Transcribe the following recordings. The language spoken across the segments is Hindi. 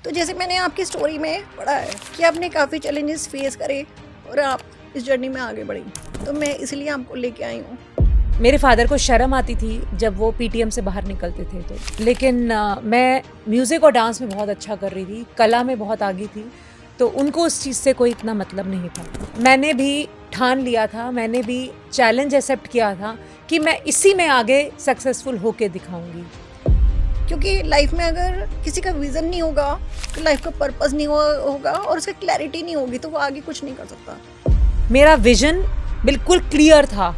तो जैसे मैंने आपकी स्टोरी में पढ़ा है कि आपने काफ़ी चैलेंजेस फेस करे और आप इस जर्नी में आगे बढ़ी, तो मैं इसलिए आपको लेके आई हूँ। मेरे फादर को शर्म आती थी जब वो पीटीएम से बाहर निकलते थे तो, लेकिन मैं म्यूज़िक और डांस में बहुत अच्छा कर रही थी, कला में बहुत आगे थी, तो उनको उस चीज़ से कोई इतना मतलब नहीं था। मैंने भी ठान लिया था, मैंने भी चैलेंज एक्सेप्ट किया था कि मैं इसी में आगे सक्सेसफुल होके दिखाऊंगी। क्योंकि लाइफ में अगर किसी का विज़न नहीं होगा, तो लाइफ का पर्पस नहीं होगा और उसका क्लैरिटी नहीं होगी, तो वो आगे कुछ नहीं कर सकता। मेरा विजन बिल्कुल क्लियर था,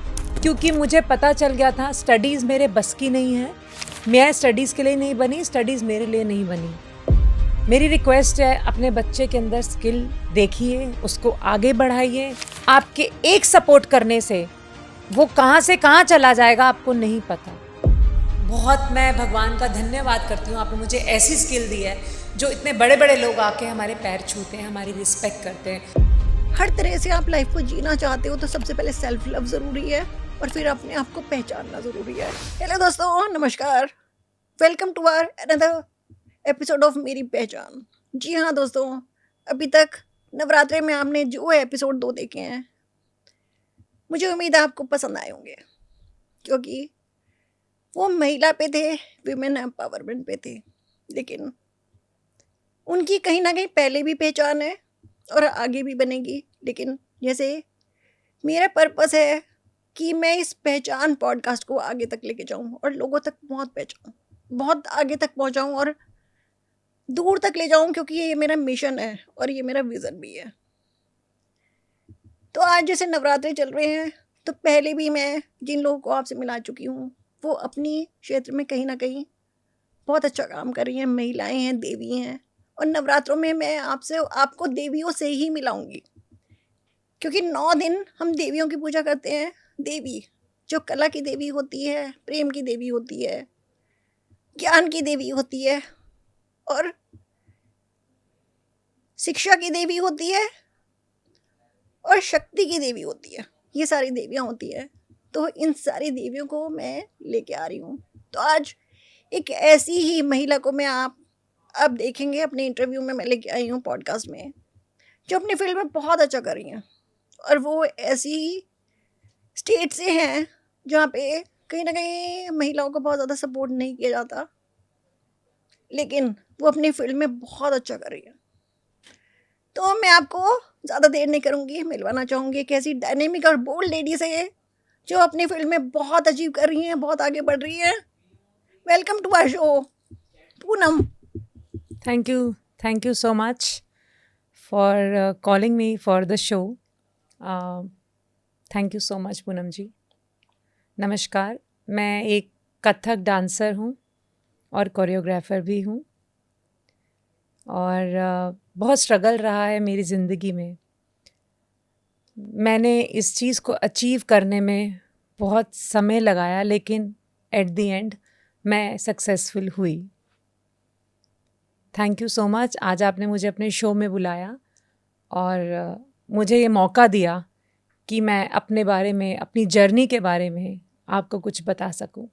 क्योंकि मुझे पता चल गया था स्टडीज़ मेरे बस की नहीं है। मैं स्टडीज़ के लिए नहीं बनी, स्टडीज़ मेरे लिए नहीं बनी। मेरी रिक्वेस्ट है, अपने बच्चे के अंदर स्किल देखिए, उसको आगे बढ़ाइए। आपके एक सपोर्ट करने से वो कहाँ से कहाँ चला जाएगा आपको नहीं पता। बहुत मैं भगवान का धन्यवाद करती हूँ, आपने मुझे ऐसी स्किल दी है जो इतने बड़े बड़े लोग आके हमारे पैर छूते हैं, हमारी रिस्पेक्ट करते हैं। हर तरह से आप लाइफ को जीना चाहते हो तो सबसे पहले सेल्फ लव ज़रूरी है और फिर अपने आप को पहचानना ज़रूरी है। हेलो दोस्तों, नमस्कार, welcome to our another episode of Meri Pehchaan. जी हाँ दोस्तों, अभी तक नवरात्रे में आपने जो एपिसोड 2 देखे हैं, मुझे उम्मीद है आपको पसंद आए होंगे, क्योंकि वो महिला पे थे, विमेन एम्पावरमेंट पे थे, लेकिन उनकी कहीं ना कहीं पहले भी पहचान है और आगे भी बनेगी। लेकिन जैसे मेरा पर्पस है कि मैं इस पहचान पॉडकास्ट को आगे तक लेके जाऊं और लोगों तक बहुत पहुंचाऊं, बहुत आगे तक पहुंचाऊं और दूर तक ले जाऊं, क्योंकि ये मेरा मिशन है और ये मेरा विज़न भी है। तो आज जैसे नवरात्रे चल रहे हैं, तो पहले भी मैं जिन लोगों को आपसे मिला चुकी हूँ, वो अपनी क्षेत्र में कहीं ना कहीं बहुत अच्छा काम कर रही हैं, महिलाएं हैं, देवी हैं। और नवरात्रों में मैं आपको देवियों से ही मिलाऊंगी, क्योंकि 9 दिन हम देवियों की पूजा करते हैं। देवी जो कला की देवी होती है, प्रेम की देवी होती है, ज्ञान की देवी होती है और शिक्षा की देवी होती है और शक्ति की देवी होती है। ये सारी देवियाँ होती है, तो इन सारी देवियों को मैं लेके आ रही हूँ। तो आज एक ऐसी ही महिला को मैं आप देखेंगे अपने इंटरव्यू में, मैं लेके आई हूँ पॉडकास्ट में, जो अपनी फील्ड में बहुत अच्छा कर रही हैं। और वो ऐसी स्टेट से हैं जहाँ पे कहीं ना कहीं महिलाओं को बहुत ज़्यादा सपोर्ट नहीं किया जाता, लेकिन वो अपनी फील्ड में बहुत अच्छा कर रही है। तो मैं आपको ज़्यादा देर नहीं करूँगी, मिलवाना चाहूँगी एक ऐसी डायनेमिक और बोल्ड लेडी से जो अपनी फील्ड में बहुत अचीव कर रही हैं, बहुत आगे बढ़ रही हैं। Welcome to our show, Poonam. Thank you so much for calling me for the show. Thank you so much, Poonam ji. नमस्कार, मैं एक कथक डांसर हूँ और कोरियोग्राफर भी हूँ, और बहुत स्ट्रगल रहा है मेरी ज़िंदगी में। मैंने इस चीज़ को अचीव करने में बहुत समय लगाया, लेकिन एट द एंड मैं सक्सेसफुल हुई। थैंक यू सो मच, आज आपने मुझे अपने शो में बुलाया और मुझे ये मौका दिया कि मैं अपने बारे में, अपनी जर्नी के बारे में आपको कुछ बता सकूं।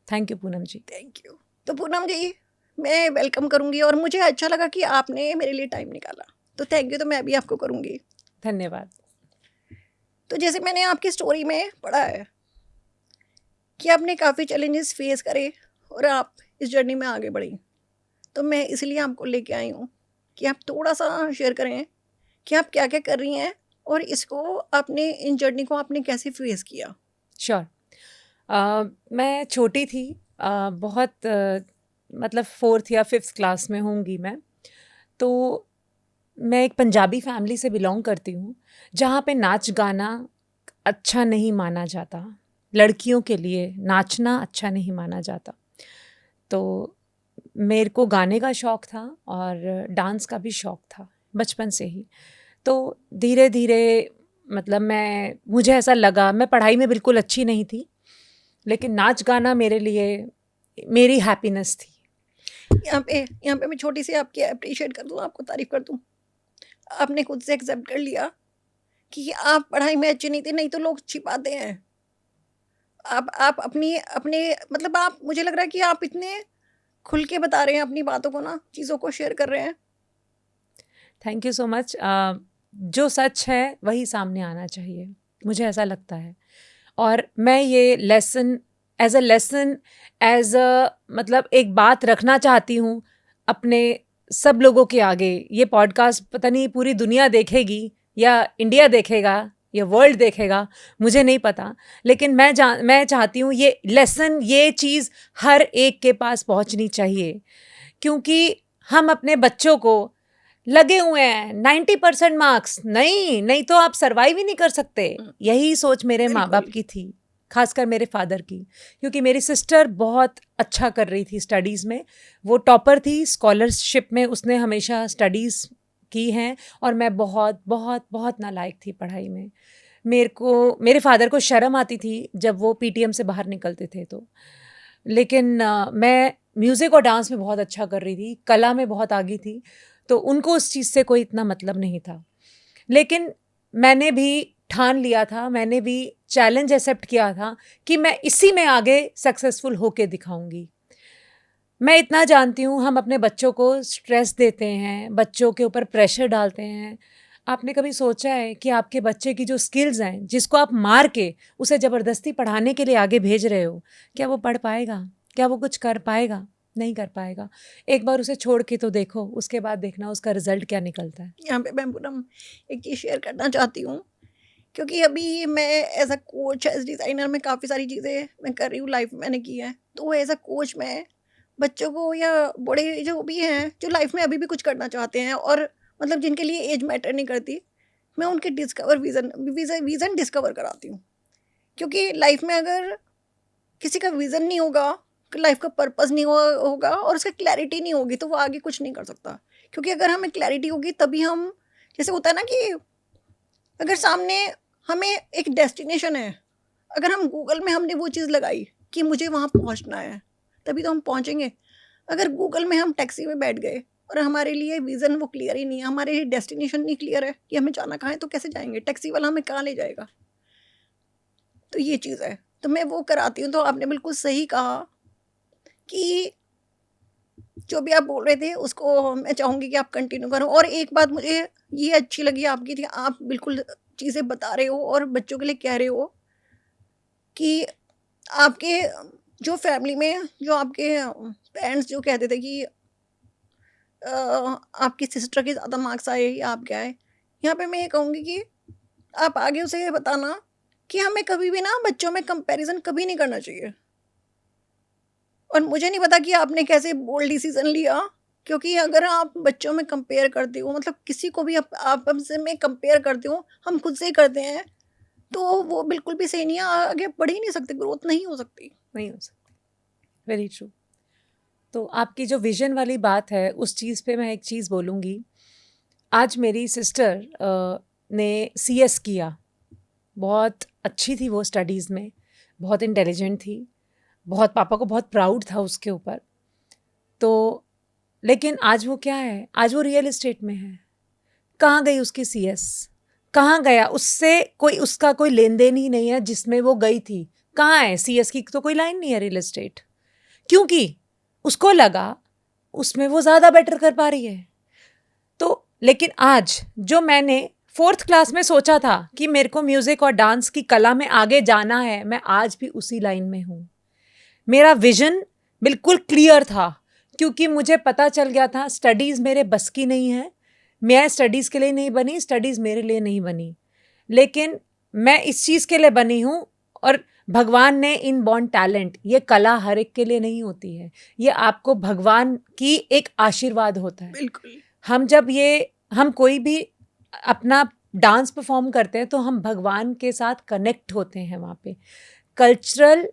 Thank you Poonam ji. Thank you. तो पूनम जी, मैं वेलकम करूँगी और मुझे अच्छा लगा कि आपने मेरे लिए टाइम निकाला, तो थैंक यू। तो मैं भी आपको करूँगी धन्यवाद। तो जैसे मैंने आपकी स्टोरी में पढ़ा है कि आपने काफ़ी चैलेंजेस फेस करे और आप इस जर्नी में आगे बढ़ी, तो मैं इसलिए आपको लेके आई हूँ कि आप थोड़ा सा शेयर करें कि आप क्या क्या कर रही हैं और इसको आपने, इन जर्नी को आपने कैसे फेस किया। श्योर। मैं छोटी थी, बहुत मतलब 4th या 5th क्लास में होंगी मैं। तो मैं एक पंजाबी फैमिली से बिलोंग करती हूँ, जहाँ पे नाच गाना अच्छा नहीं माना जाता, लड़कियों के लिए नाचना अच्छा नहीं माना जाता। तो मेरे को गाने का शौक़ था और डांस का भी शौक़ था बचपन से ही। तो धीरे धीरे मतलब मुझे ऐसा लगा, मैं पढ़ाई में बिल्कुल अच्छी नहीं थी, लेकिन नाच गाना मेरे लिए मेरी हैप्पीनेस थी। यहाँ पे मैं छोटी सी आपकी अप्रिशिएट कर दूँ, आपको तारीफ कर दूँ। आपने खुद से एक्सेप्ट कर लिया कि आप पढ़ाई में अच्छे नहीं थे, नहीं तो लोग छिपाते हैं। आप अपनी अपने मतलब आप, मुझे लग रहा है कि आप इतने खुल के बता रहे हैं अपनी बातों को ना, चीज़ों को शेयर कर रहे हैं। Thank you so much. जो सच है वही सामने आना चाहिए, मुझे ऐसा लगता है। और मैं ये लेसन एज अ मतलब एक बात रखना चाहती हूँ अपने सब लोगों के आगे। ये पॉडकास्ट पता नहीं पूरी दुनिया देखेगी या इंडिया देखेगा या वर्ल्ड देखेगा, मुझे नहीं पता, लेकिन मैं चाहती हूँ ये लेसन, ये चीज़ हर एक के पास पहुँचनी चाहिए, क्योंकि हम अपने बच्चों को लगे हुए हैं 90% मार्क्स, नहीं तो आप सरवाइव ही नहीं कर सकते। यही सोच मेरे माँ बाप बिल्कुल। की थी, खासकर मेरे फादर की, क्योंकि मेरी सिस्टर बहुत अच्छा कर रही थी स्टडीज़ में, वो टॉपर थी, स्कॉलरशिप में उसने हमेशा स्टडीज़ की हैं, और मैं बहुत बहुत बहुत नालायक थी पढ़ाई में। मेरे फादर को शर्म आती थी जब वो पीटीएम से बाहर निकलते थे तो, लेकिन मैं म्यूज़िक और डांस में बहुत अच्छा कर रही थी, कला में बहुत आगे थी, तो उनको उस चीज़ से कोई इतना मतलब नहीं था। लेकिन मैंने भी ठान लिया था, मैंने भी चैलेंज एक्सेप्ट किया था कि मैं इसी में आगे सक्सेसफुल होके दिखाऊंगी। मैं इतना जानती हूँ, हम अपने बच्चों को स्ट्रेस देते हैं, बच्चों के ऊपर प्रेशर डालते हैं। आपने कभी सोचा है कि आपके बच्चे की जो स्किल्स हैं, जिसको आप मार के उसे ज़बरदस्ती पढ़ाने के लिए आगे भेज रहे हो, क्या वो पढ़ पाएगा? क्या वो कुछ कर पाएगा? नहीं कर पाएगा। एक बार उसे छोड़ के तो देखो, उसके बाद देखना उसका रिजल्ट क्या निकलता है। यहाँ पे मैं पूनम एक चीज़ शेयर करना चाहती हूँ, क्योंकि अभी मैं as a coach, as designer, मैं काफ़ी सारी चीज़ें मैं कर रही हूँ, लाइफ में मैंने की है। तो एज अ कोच मैं बच्चों को या बड़े जो भी हैं, जो लाइफ में अभी भी कुछ करना चाहते हैं और मतलब जिनके लिए एज मैटर नहीं करती, मैं उनके डिस्कवर विज़न डिस्कवर कराती हूँ। क्योंकि लाइफ में अगर किसी का विज़न नहीं होगा, लाइफ का पर्पस नहीं होगा और उसका क्लैरिटी नहीं होगी, तो वो आगे कुछ नहीं कर सकता। क्योंकि अगर हमें क्लैरिटी होगी तभी हम, जैसे होता है ना कि अगर सामने हमें एक डेस्टिनेशन है, अगर हम गूगल में हमने वो चीज़ लगाई कि मुझे वहाँ पहुँचना है, तभी तो हम पहुँचेंगे। अगर गूगल में हम टैक्सी में बैठ गए और हमारे लिए विज़न वो क्लियर ही नहीं है, हमारे डेस्टिनेशन नहीं क्लियर है कि हमें जाना कहाँ है, तो कैसे जाएँगे? टैक्सी वाला हमें कहाँ ले जाएगा? तो ये चीज़ है, तो मैं वो कराती हूँ। तो आपने बिल्कुल सही कहा कि जो भी आप बोल रहे थे उसको मैं चाहूँगी कि आप कंटिन्यू करो। और एक बात मुझे ये अच्छी लगी आपकी, थी आप बिल्कुल चीज़ें बता रहे हो और बच्चों के लिए कह रहे हो कि आपके जो फैमिली में जो आपके पेरेंट्स जो कहते थे कि आपकी सिस्टर के ज़्यादा मार्क्स आए या आपके आए, यहाँ पे मैं ये कहूँगी कि आप आगे उसे ये बताना कि हमें कभी भी ना बच्चों में कंपैरिजन कभी नहीं करना चाहिए। और मुझे नहीं पता कि आपने कैसे बोल्ड डिसीजन लिया, क्योंकि अगर आप बच्चों में कंपेयर करते हो, मतलब किसी को भी आप हमसे में कंपेयर करते हो, हम खुद से ही करते हैं, तो वो बिल्कुल भी सही नहीं है, आगे बढ़ ही नहीं सकते, ग्रोथ नहीं हो सकती। नहीं हो सकती, वेरी ट्रू। तो आपकी जो विजन वाली बात है, उस चीज़ पे मैं एक चीज़ बोलूँगी। आज मेरी सिस्टर ने सीएस किया, बहुत अच्छी थी वो स्टडीज़ में, बहुत इंटेलिजेंट थी, बहुत, पापा को बहुत प्राउड था उसके ऊपर। तो लेकिन आज वो क्या है? आज वो रियल एस्टेट में है। कहाँ गई उसकी सीएस? कहाँ गया? उससे कोई, उसका कोई लेन देन ही नहीं है जिसमें वो गई थी। कहाँ है सीएस की? तो कोई लाइन नहीं है रियल एस्टेट, क्योंकि उसको लगा उसमें वो ज़्यादा बेटर कर पा रही है। तो लेकिन आज जो मैंने 4th क्लास में सोचा था कि मेरे को म्यूज़िक और डांस की कला में आगे जाना है, मैं आज भी उसी लाइन में हूँ। मेरा विजन बिल्कुल क्लियर था, क्योंकि मुझे पता चल गया था स्टडीज़ मेरे बस की नहीं है। मैं स्टडीज़ के लिए नहीं बनी, स्टडीज़ मेरे लिए नहीं बनी, लेकिन मैं इस चीज़ के लिए बनी हूँ। और भगवान ने इनबॉर्न टैलेंट, ये कला हर एक के लिए नहीं होती है, ये आपको भगवान की एक आशीर्वाद होता है। बिल्कुल। हम कोई भी अपना डांस परफॉर्म करते हैं तो हम भगवान के साथ कनेक्ट होते हैं वहाँ पे। कल्चरल,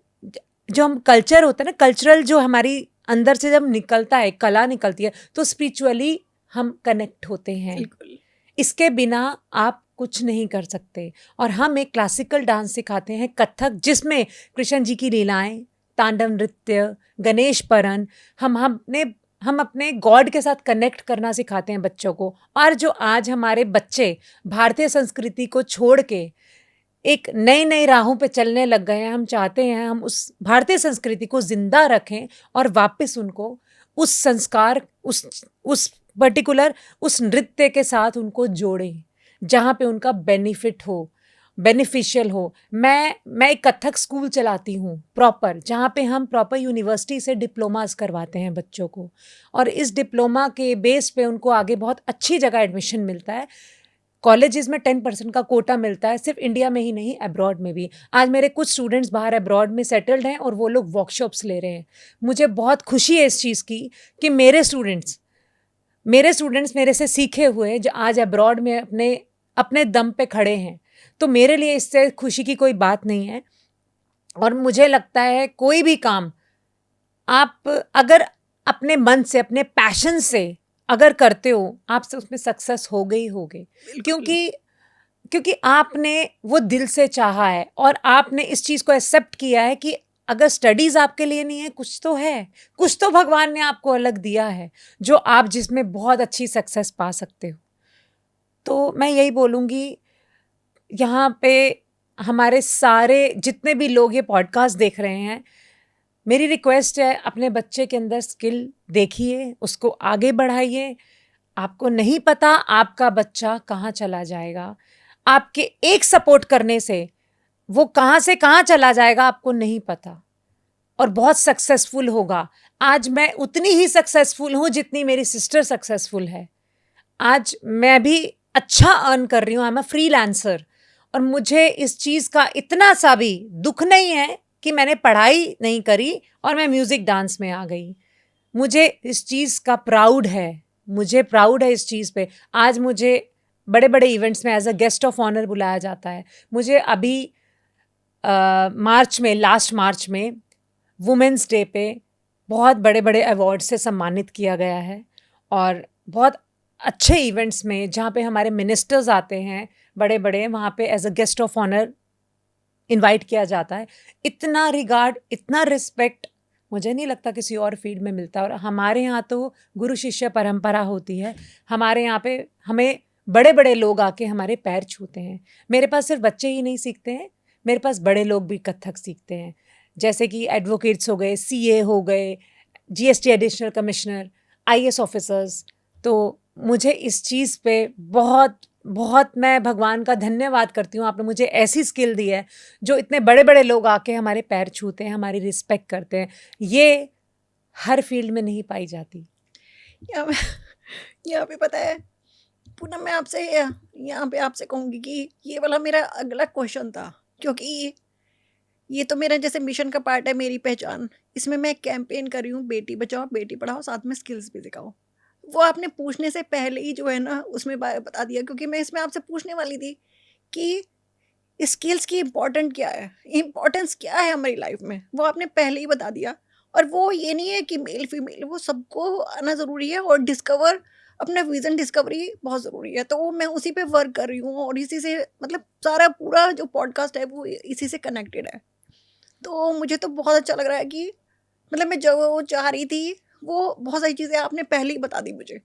जो हम कल्चर होता है ना, कल्चरल जो हमारी अंदर से जब निकलता है, कला निकलती है, तो स्पिरिचुअली हम कनेक्ट होते हैं। बिल्कुल। इसके बिना आप कुछ नहीं कर सकते। और हम एक क्लासिकल डांस सिखाते हैं, कथक, जिसमें कृष्ण जी की लीलाएं, तांडव नृत्य, गणेश परन, हम अपने गॉड के साथ कनेक्ट करना सिखाते हैं बच्चों को। और जो आज हमारे बच्चे भारतीय संस्कृति को छोड़ के एक नई नई राहों पे चलने लग गए हैं, हम चाहते हैं हम उस भारतीय संस्कृति को जिंदा रखें और वापस उनको उस संस्कार, उस पर्टिकुलर उस नृत्य के साथ उनको जोड़ें जहाँ पे उनका बेनिफिशियल हो। मैं एक कथक स्कूल चलाती हूँ प्रॉपर, जहाँ पे हम प्रॉपर यूनिवर्सिटी से डिप्लोमास करवाते हैं बच्चों को, और इस डिप्लोमा के बेस पे उनको आगे बहुत अच्छी जगह एडमिशन मिलता है। कॉलेजेस में 10% का कोटा मिलता है, सिर्फ इंडिया में ही नहीं, अब्रॉड में भी। आज मेरे कुछ स्टूडेंट्स बाहर अब्रॉड में सेटल्ड हैं और वो लोग वर्कशॉप्स ले रहे हैं। मुझे बहुत खुशी है इस चीज़ की कि मेरे स्टूडेंट्स मेरे से सीखे हुए जो आज अब्रॉड में अपने अपने दम पे खड़े हैं। तो मेरे लिए इससे खुशी की कोई बात नहीं है। और मुझे लगता है कोई भी काम आप अगर अपने मन से, अपने पैशन से अगर करते हो, आपसे उसमें सक्सेस हो गई होगे, क्योंकि आपने वो दिल से चाहा है और आपने इस चीज़ को एक्सेप्ट किया है कि अगर स्टडीज़ आपके लिए नहीं है, कुछ तो है, कुछ तो भगवान ने आपको अलग दिया है जो आप जिसमें बहुत अच्छी सक्सेस पा सकते हो। तो मैं यही बोलूँगी, यहाँ पे हमारे सारे जितने भी लोग ये पॉडकास्ट देख रहे हैं, मेरी रिक्वेस्ट है, अपने बच्चे के अंदर स्किल देखिए, उसको आगे बढ़ाइए। आपको नहीं पता आपका बच्चा कहाँ चला जाएगा, आपके एक सपोर्ट करने से वो कहाँ से कहाँ चला जाएगा आपको नहीं पता, और बहुत सक्सेसफुल होगा। आज मैं उतनी ही सक्सेसफुल हूँ जितनी मेरी सिस्टर सक्सेसफुल है। आज मैं भी अच्छा अर्न कर रही हूँ, आई एम अ फ्रीलांसर, और मुझे इस चीज़ का इतना सा भी दुख नहीं है कि मैंने पढ़ाई नहीं करी और मैं म्यूज़िक डांस में आ गई। मुझे इस चीज़ का प्राउड है, मुझे प्राउड है इस चीज़ पे। आज मुझे बड़े बड़े इवेंट्स में as a guest of honour बुलाया जाता है। मुझे अभी लास्ट मार्च में वुमेंस डे पे बहुत बड़े बड़े अवार्ड से सम्मानित किया गया है, और बहुत अच्छे इवेंट्स में जहाँ पे हमारे मिनिस्टर्स आते हैं बड़े बड़े, वहाँ पे as a guest of honour invite किया जाता है। इतना रिगार्ड, इतना रिस्पेक्ट मुझे नहीं लगता किसी और फील्ड में मिलता। और हमारे यहाँ तो गुरु शिष्य परंपरा होती है। हमारे यहाँ पे हमें बड़े बड़े लोग आके हमारे पैर छूते हैं। मेरे पास सिर्फ बच्चे ही नहीं सीखते हैं, मेरे पास बड़े लोग भी कथक सीखते हैं, जैसे कि एडवोकेट्स हो गए, सीए हो गए, GST additional commissioner, IAS officers. तो मुझे इस चीज़ पे बहुत बहुत मैं भगवान का धन्यवाद करती हूँ। आपने मुझे ऐसी स्किल दी है जो इतने बड़े बड़े लोग आके हमारे पैर छूते हैं, हमारी रिस्पेक्ट करते हैं। ये हर फील्ड में नहीं पाई जाती। यहाँ पे पता है पूनम, मैं आपसे यहाँ पे आपसे कहूँगी कि ये वाला मेरा अगला क्वेश्चन था, क्योंकि ये तो मेरा जैसे मिशन का पार्ट है, मेरी पहचान। इसमें मैं कैंपेन कर रही हूँ, बेटी बचाओ बेटी पढ़ाओ, साथ में स्किल्स भी सिखाओ। वो आपने पूछने से पहले ही जो है ना उसमें बता दिया, क्योंकि मैं इसमें आपसे पूछने वाली थी कि स्किल्स की इम्पोर्टेंट क्या है, इम्पोर्टेंस क्या है हमारी लाइफ में, वो आपने पहले ही बता दिया। और वो ये नहीं है कि मेल फीमेल, वो सबको आना ज़रूरी है, और अपना विज़न डिस्कवरी बहुत ज़रूरी है। तो मैं उसी पे वर्क कर रही हूँ, और इसी से मतलब सारा पूरा जो पॉडकास्ट है वो इसी से कनेक्टेड है। तो मुझे तो बहुत अच्छा लग रहा है कि मतलब मैं जो चाह रही थी वो बहुत सारी चीज़ें आपने पहले ही बता दी मुझे।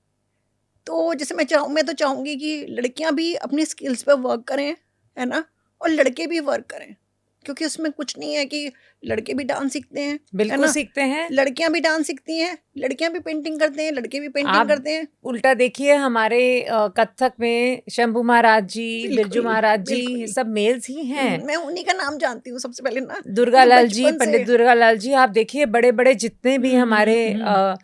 तो जैसे मैं तो चाहूँगी कि लड़कियाँ भी अपनी स्किल्स पे वर्क करें, है ना? और लड़के भी वर्क करें, क्योंकि उसमें कुछ नहीं है कि लड़के भी डांस सीखते हैं, है बिल्कुल ना? सीखते हैं। लड़कियाँ भी डांस सीखती हैं, लड़कियाँ भी पेंटिंग करते हैं, लड़के भी पेंटिंग आप करते हैं। उल्टा देखिए, हमारे कथक में शंभू महाराज जी, बिरजू बिल्कुल, महाराज जी, ये बिल्कुल। सब मेल्स ही हैं। मैं उन्हीं का नाम जानती हूँ सबसे पहले ना, जो दुर्गालाल जी, बचपन पंडित से। दुर्गालाल जी, आप देखिए बड़े बड़े जितने भी हमारे हुँ।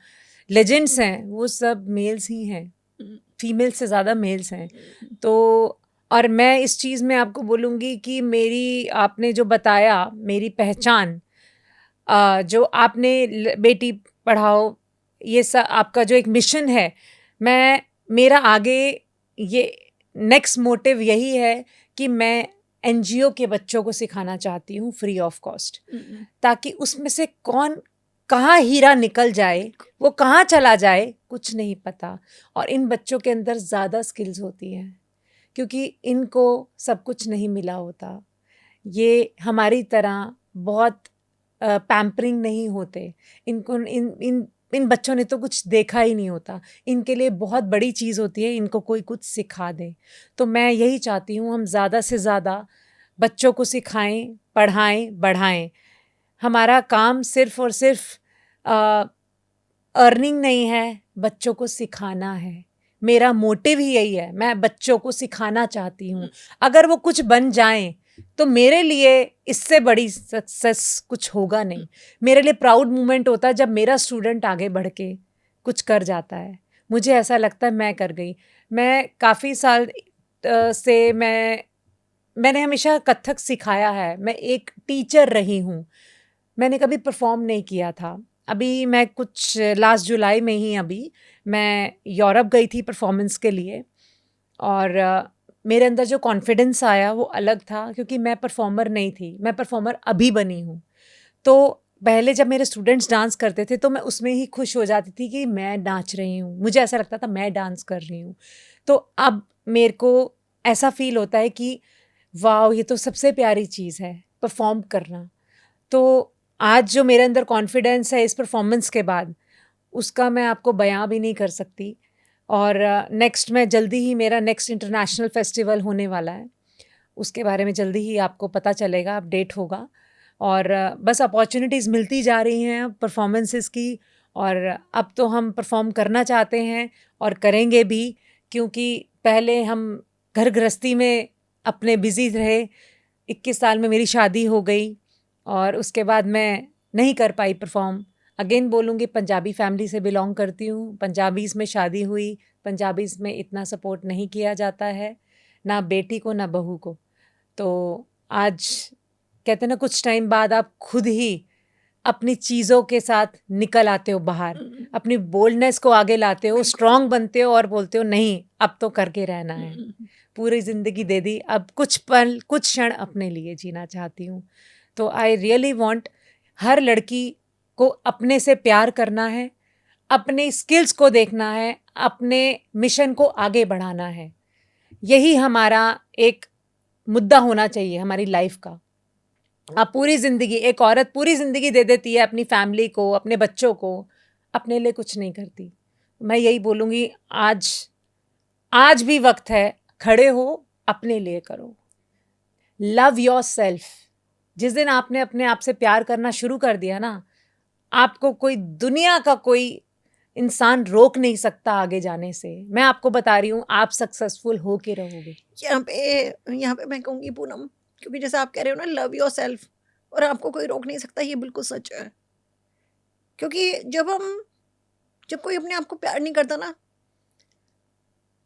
लेजेंड्स हैं वो सब मेल्स ही हैं, हुँ। फीमेल से ज़्यादा मेल्स हैं। तो और मैं इस चीज़ में आपको बोलूँगी कि मेरी, आपने जो बताया मेरी पहचान, जो आपने बेटी पढ़ाओ, ये सब आपका जो एक मिशन है, मेरा आगे ये नेक्स्ट मोटिव यही है कि मैं एनजीओ के बच्चों को सिखाना चाहती हूँ फ्री ऑफ कॉस्ट, ताकि उसमें से कौन कहाँ हीरा निकल जाए, वो कहाँ चला जाए, कुछ नहीं पता। और इन बच्चों के अंदर ज़्यादा स्किल्स होती हैं, क्योंकि इनको सब कुछ नहीं मिला होता। ये हमारी तरह बहुत पैम्परिंग नहीं होते। इनको इन बच्चों ने तो कुछ देखा ही नहीं होता। इनके लिए बहुत बड़ी चीज़ होती है इनको कोई कुछ सिखा दे। तो मैं यही चाहती हूँ, हम ज़्यादा से ज़्यादा बच्चों को सिखाएं, पढ़ाएं, बढ़ाएं। हमारा काम सिर्फ़ और सिर्फ़ अर्निंग नहीं है, बच्चों को सिखाना है। मेरा मोटिव ही यही है, मैं बच्चों को सिखाना चाहती हूँ। अगर वो कुछ बन जाएं तो मेरे लिए इससे बड़ी सक्सेस कुछ होगा नहीं। मेरे लिए प्राउड मोमेंट होता है जब मेरा स्टूडेंट आगे बढ़ के कुछ कर जाता है। मुझे ऐसा लगता है मैं कर गई। मैं काफ़ी साल से मैंने हमेशा कथक सिखाया है। मैं एक टीचर रही हूँ। मैंने कभी परफॉर्म नहीं किया था। अभी मैं कुछ लास्ट जुलाई में ही अभी मैं यूरोप गई थी परफॉर्मेंस के लिए, और मेरे अंदर जो कॉन्फिडेंस आया वो अलग था, क्योंकि मैं परफॉर्मर नहीं थी, मैं परफॉर्मर अभी बनी हूँ। तो पहले जब मेरे स्टूडेंट्स डांस करते थे तो मैं उसमें ही खुश हो जाती थी कि मैं नाच रही हूँ, मुझे ऐसा लगता था मैं डांस कर रही हूँ। तो अब मेरे को ऐसा फील होता है कि वाह, ये तो सबसे प्यारी चीज़ है परफॉर्म करना। तो आज जो मेरे अंदर कॉन्फिडेंस है इस परफॉर्मेंस के बाद, उसका मैं आपको बयां भी नहीं कर सकती। और नेक्स्ट मैं जल्दी ही, मेरा नेक्स्ट इंटरनेशनल फेस्टिवल होने वाला है, उसके बारे में जल्दी ही आपको पता चलेगा, अपडेट होगा। और बस अपॉर्चुनिटीज़ मिलती जा रही हैं परफॉर्मेंसेस की, और अब तो हम परफॉर्म करना चाहते हैं और करेंगे भी, क्योंकि पहले हम घर गृहस्थी में अपने बिज़ी रहे। 21 साल में मेरी शादी हो गई और उसके बाद मैं नहीं कर पाई परफॉर्म। अगेन बोलूँगी, पंजाबी फैमिली से बिलोंग करती हूँ, पंजाबीज़ में शादी हुई, पंजाबीज़ में इतना सपोर्ट नहीं किया जाता है, ना बेटी को ना बहू को। तो आज कहते हैं ना, कुछ टाइम बाद आप खुद ही अपनी चीज़ों के साथ निकल आते हो बाहर, अपनी बोल्डनेस को आगे लाते हो, स्ट्रांग बनते हो और बोलते हो नहीं, अब तो करके रहना है। पूरी ज़िंदगी दे दी, अब कुछ पल कुछ क्षण अपने लिए जीना चाहती हूँ। तो आई रियली वांट, हर लड़की को अपने से प्यार करना है, अपने स्किल्स को देखना है, अपने मिशन को आगे बढ़ाना है। यही हमारा एक मुद्दा होना चाहिए हमारी लाइफ का। आप पूरी ज़िंदगी, एक औरत पूरी ज़िंदगी दे देती है अपनी फैमिली को, अपने बच्चों को, अपने लिए कुछ नहीं करती। मैं यही बोलूँगी, आज भी वक्त है, खड़े हो, अपने लिए करो। Love your self. जिस दिन आपने अपने आप से प्यार करना शुरू कर दिया ना, आपको कोई दुनिया का कोई इंसान रोक नहीं सकता आगे जाने से। मैं आपको बता रही हूँ, आप सक्सेसफुल हो के रहोगे। यहाँ पे मैं कहूँगी पूनम, क्योंकि जैसे आप कह रहे हो ना, लव योर सेल्फ, और आपको कोई रोक नहीं सकता, ये बिल्कुल सच है। क्योंकि जब कोई अपने आप को प्यार नहीं करता ना,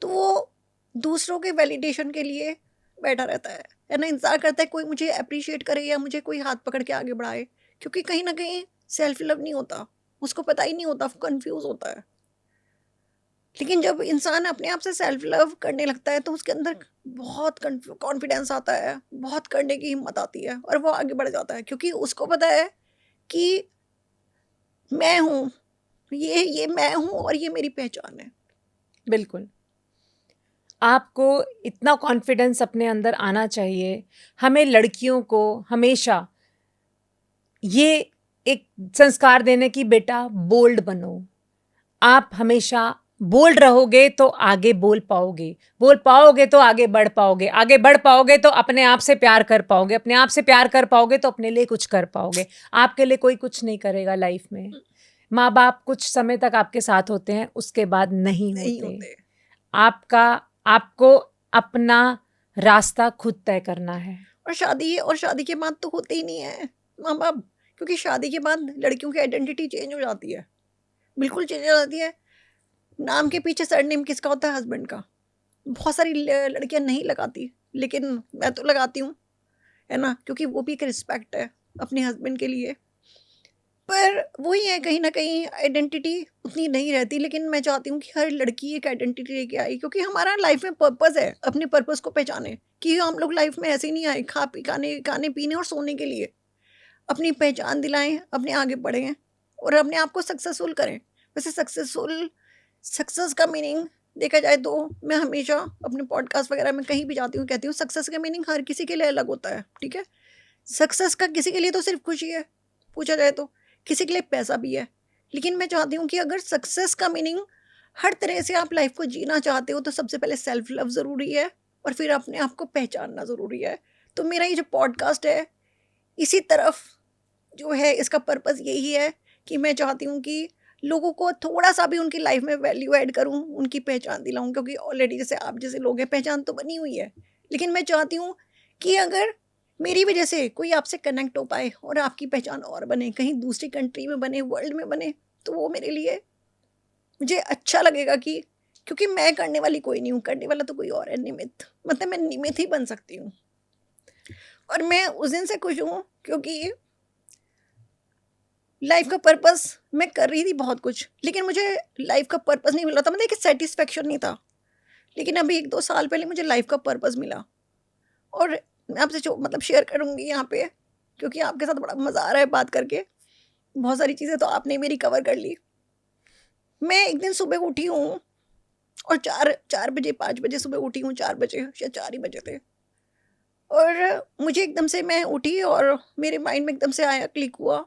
तो वो दूसरों के वैलिडेशन के लिए बैठा रहता है ना, इंतजार करता है कोई मुझे अप्रिशिएट करे या मुझे कोई हाथ पकड़ के आगे बढ़ाए। क्योंकि कहीं ना कहीं सेल्फ लव नहीं होता, उसको पता ही नहीं होता, कंफ्यूज होता है। लेकिन जब इंसान अपने आप से सेल्फ लव करने लगता है तो उसके अंदर बहुत कॉन्फिडेंस आता है, बहुत करने की हिम्मत आती है, और वो आगे बढ़ जाता है, क्योंकि उसको पता है कि मैं हूँ, ये मैं हूँ और ये मेरी पहचान है। बिल्कुल। आपको इतना कॉन्फिडेंस अपने अंदर आना चाहिए। हमें लड़कियों को हमेशा ये एक संस्कार देने की, बेटा बोल्ड बनो। आप हमेशा बोल्ड रहोगे तो आगे बोल पाओगे तो आगे बढ़ पाओगे तो अपने आप से प्यार कर पाओगे, अपने आप से प्यार कर पाओगे तो अपने लिए कुछ कर पाओगे। आपके लिए कोई कुछ नहीं करेगा लाइफ में। माँ बाप कुछ समय तक आपके साथ होते हैं, उसके बाद नहीं नहीं होते। होते। आपको अपना रास्ता खुद तय करना है। और शादी के बाद तो होते ही नहीं है माँ बाप, क्योंकि शादी के बाद लड़कियों की आइडेंटिटी चेंज हो जाती है, बिल्कुल चेंज हो जाती है। नाम के पीछे सरनेम किसका होता है? हस्बैंड का। बहुत सारी लड़कियां नहीं लगाती, लेकिन मैं तो लगाती हूँ, है ना, क्योंकि वो भी एक रिस्पेक्ट है अपने हस्बैंड के लिए। पर वही है, कहीं ना कहीं आइडेंटिटी उतनी नहीं रहती, लेकिन मैं चाहती हूँ कि हर लड़की एक आइडेंटिटी लेके आई, क्योंकि हमारा लाइफ में पर्पस है, अपने पर्पस को पहचाने। कि हम लोग लाइफ में ऐसे ही नहीं आए खा पी खाने पीने और सोने के लिए। अपनी पहचान दिलाएं, अपने आगे बढ़ें और अपने आप को सक्सेसफुल करें। वैसे सक्सेस का मीनिंग देखा जाए तो मैं हमेशा अपने पॉडकास्ट वगैरह में कहीं भी जाती हूँ कहती हूँ, सक्सेस का मीनिंग हर किसी के लिए अलग होता है, ठीक है। सक्सेस का किसी के लिए तो सिर्फ खुशी है, पूछा जाए तो किसी के लिए पैसा भी है। लेकिन मैं चाहती हूँ कि अगर सक्सेस का मीनिंग हर तरह से आप लाइफ को जीना चाहते हो तो सबसे पहले सेल्फ लव ज़रूरी है, और फिर अपने आप को पहचानना ज़रूरी है। तो मेरा ये जो पॉडकास्ट है, इसी तरफ जो है, इसका पर्पस यही है कि मैं चाहती हूँ कि लोगों को थोड़ा-सा भी उनकी लाइफ में वैल्यू ऐड करूँ, उनकी पहचान दिलाऊँ, क्योंकि ऑलरेडी जैसे आप जैसे लोग हैं, पहचान तो बनी हुई है। लेकिन मैं चाहती हूँ कि अगर मेरी वजह से कोई आपसे कनेक्ट हो पाए और आपकी पहचान और बने, कहीं दूसरी कंट्री में बने, वर्ल्ड में बने, तो वो मेरे लिए मुझे अच्छा लगेगा कि क्योंकि मैं करने वाली कोई नहीं हूँ, करने वाला तो कोई और है, निमित्त। मतलब मैं निमित्त ही बन सकती हूँ और मैं उस दिन से खुश हूँ क्योंकि लाइफ का पर्पस मैं कर रही थी बहुत कुछ, लेकिन मुझे लाइफ का पर्पस नहीं मिल रहा था, मतलब एक सेटिस्फेक्शन नहीं था। लेकिन अभी 1-2 साल पहले मुझे लाइफ का पर्पस मिला और मैं आपसे जो मतलब शेयर करूँगी यहाँ पे, क्योंकि आपके साथ बड़ा मज़ा आ रहा है बात करके। बहुत सारी चीज़ें तो आपने मेरी कवर कर ली। मैं एक दिन सुबह उठी हूँ और 4 बजे 5 बजे सुबह उठी हूँ, 4 बजे शायद 4 ही बजे थे। और मुझे एकदम से मैं उठी और मेरे माइंड में एकदम से आया, क्लिक हुआ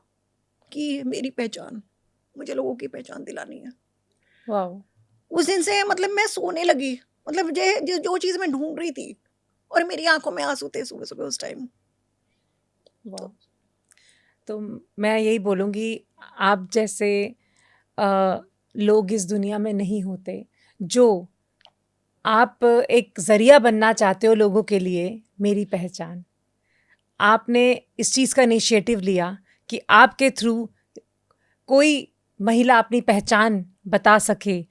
कि मेरी पहचान, मुझे लोगों की पहचान दिलानी है। वाओ! उस दिन से मतलब मैं सोने लगी, मतलब मुझे जो चीज़ मैं ढूँढ रही थी और मेरी आँखों में आँसू थे सुबह-सुबह उस टाइम। वाओ! तो तो मैं यही बोलूँगी, आप जैसे लोग इस दुनिया में नहीं होते, जो आप एक ज़रिया बनना चाहते हो लोगों के लिए, मेरी पहचान। आपने इस चीज़ का इनिशिएटिव लिया कि आपके थ्रू कोई महिला अपनी पहचान बता सके,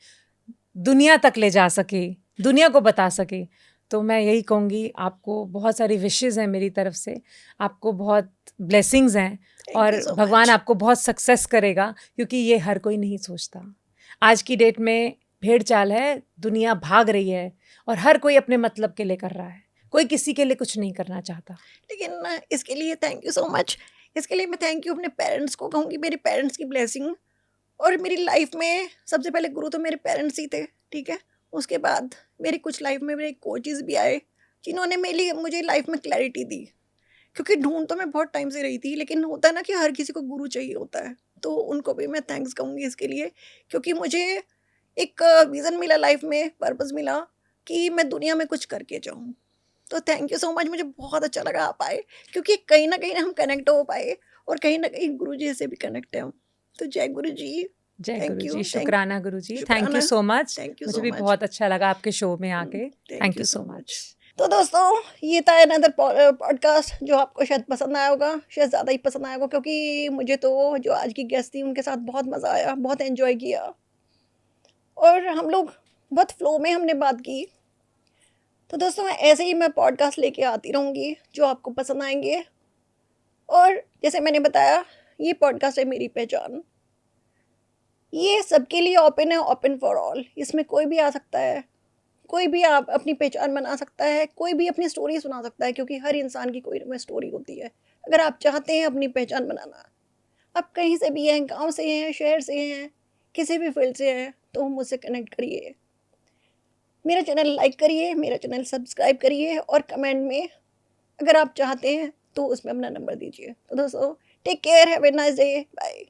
दुनिया तक ले जा सके, दुनिया को बता सके। तो मैं यही कहूँगी, आपको बहुत सारी विशेज़ हैं मेरी तरफ से, आपको बहुत ब्लेसिंग्स हैं थैंक यू और सो भगवान मच। आपको बहुत सक्सेस करेगा, क्योंकि ये हर कोई नहीं सोचता। आज की डेट में भेड़-चाल है, दुनिया भाग रही है और हर कोई अपने मतलब के लिए कर रहा है। कोई किसी के लिए कुछ नहीं करना चाहता। लेकिन इसके लिए थैंक यू सो मच। इसके लिए मैं थैंक यू अपने पेरेंट्स को कहूँगी, मेरे पेरेंट्स की ब्लेसिंग। और मेरी लाइफ में सबसे पहले गुरु तो मेरे पेरेंट्स ही थे, ठीक है? उसके बाद मेरी कुछ लाइफ में मेरे कोचेज़ भी आए, जिन्होंने मुझे लाइफ में क्लैरिटी दी। क्योंकि ढूँढ तो मैं बहुत टाइम से रही थी, लेकिन होता है ना कि हर किसी को गुरु चाहिए होता है। तो उनको भी मैं थैंक्स कहूँगी इसके लिए, क्योंकि मुझे एक विज़न मिला लाइफ में, पर्पस मिला कि मैं दुनिया में कुछ करके जाऊँ। तो थैंक यू सो मच, मुझे बहुत अच्छा लगा आप आए, क्योंकि कहीं न कहीं हम कनेक्ट हो पाए और कहीं न कहीं गुरुजी से भी कनेक्ट हैं हम। तो जय गुरुजी, जय थैंक गुरुजी, यू, शुक्राना गुरुजी। थैंक यू शुक्राना, सो मच। थैंक यू मुझे सो भी मच। बहुत अच्छा लगा आपके शो में आके। Thank thank you you so so much. Much. तो दोस्तों, ये था अनदर पॉडकास्ट जो आपको शायद पसंद आया होगा, शायद ज़्यादा ही पसंद आया होगा, क्योंकि मुझे तो जो आज की गेस्ट थी उनके साथ बहुत मज़ा आया, बहुत एन्जॉय किया और हम लोग बहुत फ्लो में हमने बात की। तो दोस्तों, ऐसे ही मैं पॉडकास्ट लेके आती रहूँगी जो आपको पसंद आएँगे। और जैसे मैंने बताया, ये पॉडकास्ट है मेरी पहचान। ये सबके लिए ओपन है, ओपन फॉर ऑल। इसमें कोई भी आ सकता है, कोई भी आप अपनी पहचान बना सकता है, कोई भी अपनी स्टोरी सुना सकता है, क्योंकि हर इंसान की कोई ना कोई स्टोरी होती है। अगर आप चाहते हैं अपनी पहचान बनाना, आप कहीं से भी हैं, गाँव से हैं, शहर से हैं, किसी भी फील्ड से हैं, तो मुझसे कनेक्ट करिए। मेरा चैनल लाइक करिए, मेरा चैनल सब्सक्राइब करिए और कमेंट में अगर आप चाहते हैं तो उसमें अपना नंबर दीजिए। तो दोस्तों, take care, have a nice day, bye.